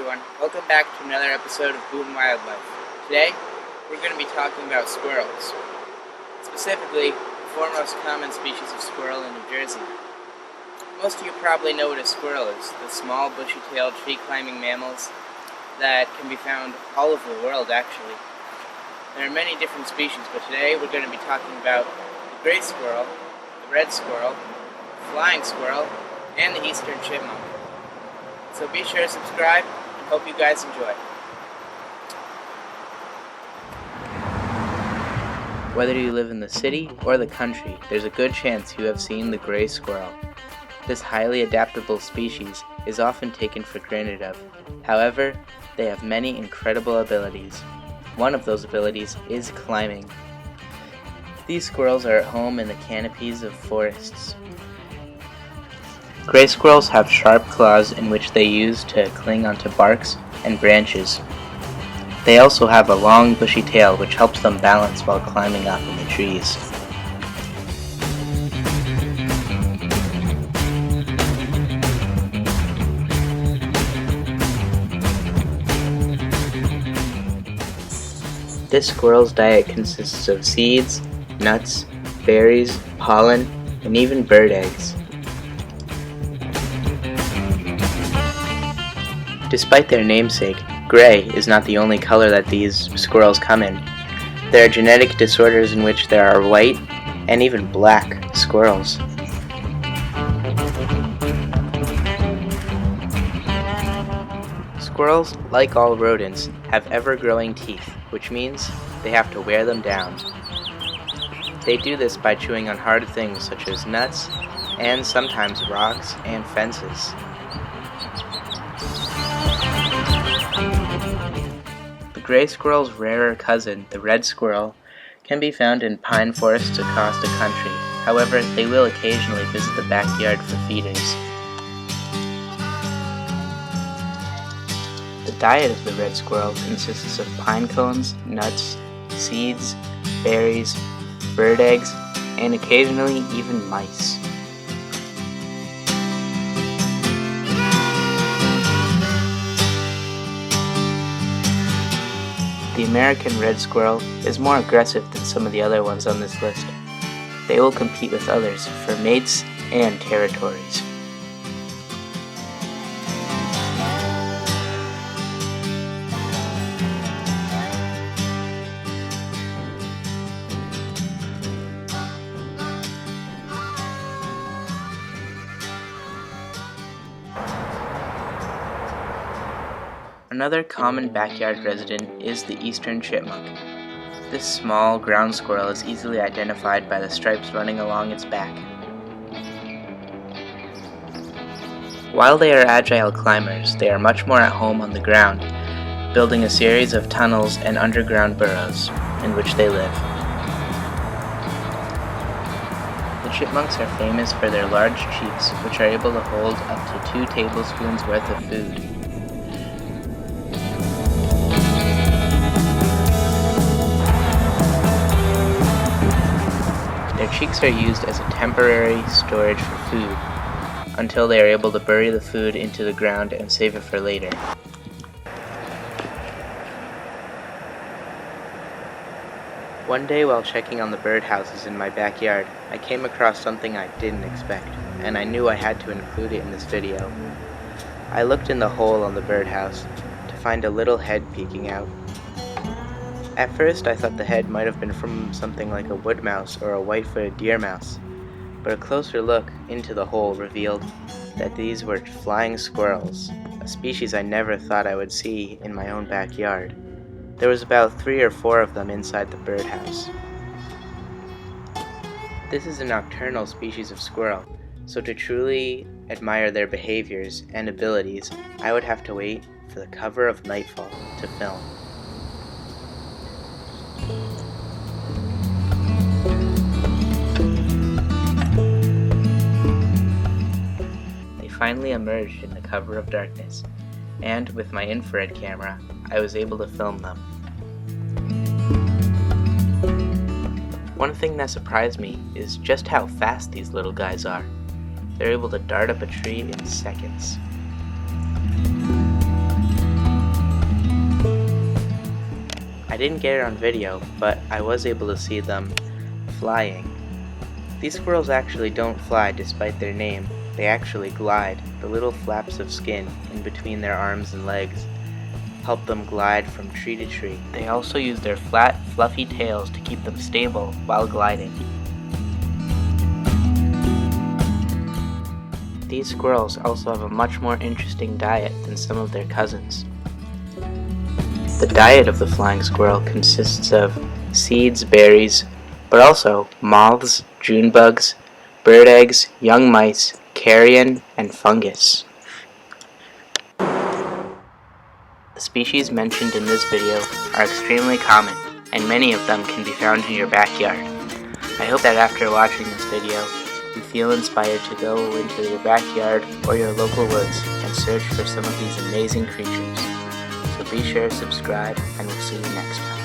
everyone, welcome back to another episode of Boonton Wildlife. Today, we're going to be talking about squirrels. Specifically, the foremost common species of squirrel in New Jersey. Most of you probably know what a squirrel is, the small, bushy-tailed, tree-climbing mammals that can be found all over the world, actually. There are many different species, but today we're going to be talking about the gray squirrel, the red squirrel, the flying squirrel, and the eastern chipmunk. So be sure to subscribe, and hope you guys enjoy. Whether you live in the city or the country, there's a good chance you have seen the gray squirrel. This highly adaptable species is often taken for granted of. However, they have many incredible abilities. One of those abilities is climbing. These squirrels are at home in the canopies of forests. Gray squirrels have sharp claws in which they use to cling onto barks and branches. They also have a long bushy tail which helps them balance while climbing up in the trees. This squirrel's diet consists of seeds, nuts, berries, pollen, and even bird eggs. Despite their namesake, gray is not the only color that these squirrels come in. There are genetic disorders in which there are white and even black squirrels. Squirrels, like all rodents, have ever-growing teeth, which means they have to wear them down. They do this by chewing on hard things such as nuts and sometimes rocks and fences. The gray squirrel's rarer cousin, the red squirrel, can be found in pine forests across the country. However, they will occasionally visit the backyard for feeders. The diet of the red squirrel consists of pine cones, nuts, seeds, berries, bird eggs, and occasionally even mice. The American red squirrel is more aggressive than some of the other ones on this list. They will compete with others for mates and territories. Another common backyard resident is the eastern chipmunk. This small ground squirrel is easily identified by the stripes running along its back. While they are agile climbers, they are much more at home on the ground, building a series of tunnels and underground burrows in which they live. The chipmunks are famous for their large cheeks, which are able to hold up to 2 tablespoons worth of food. Their cheeks are used as a temporary storage for food, until they are able to bury the food into the ground and save it for later. One day while checking on the birdhouses in my backyard, I came across something I didn't expect, and I knew I had to include it in this video. I looked in the hole on the birdhouse to find a little head peeking out. At first I thought the head might have been from something like a wood mouse or a white-footed deer mouse, but a closer look into the hole revealed that these were flying squirrels, a species I never thought I would see in my own backyard. There was about 3 or 4 of them inside the birdhouse. This is a nocturnal species of squirrel, so to truly admire their behaviors and abilities, I would have to wait for the cover of nightfall to film. They finally emerged in the cover of darkness, and with my infrared camera, I was able to film them. One thing that surprised me is just how fast these little guys are. They're able to dart up a tree in seconds. I didn't get it on video, but I was able to see them flying. These squirrels actually don't fly despite their name. They actually glide. The little flaps of skin in between their arms and legs help them glide from tree to tree. They also use their flat, fluffy tails to keep them stable while gliding. These squirrels also have a much more interesting diet than some of their cousins. The diet of the flying squirrel consists of seeds, berries, but also moths, June bugs, bird eggs, young mice, carrion, and fungus. The species mentioned in this video are extremely common, and many of them can be found in your backyard. I hope that after watching this video, you feel inspired to go into your backyard or your local woods and search for some of these amazing creatures. So be sure to subscribe, and we'll see you next time.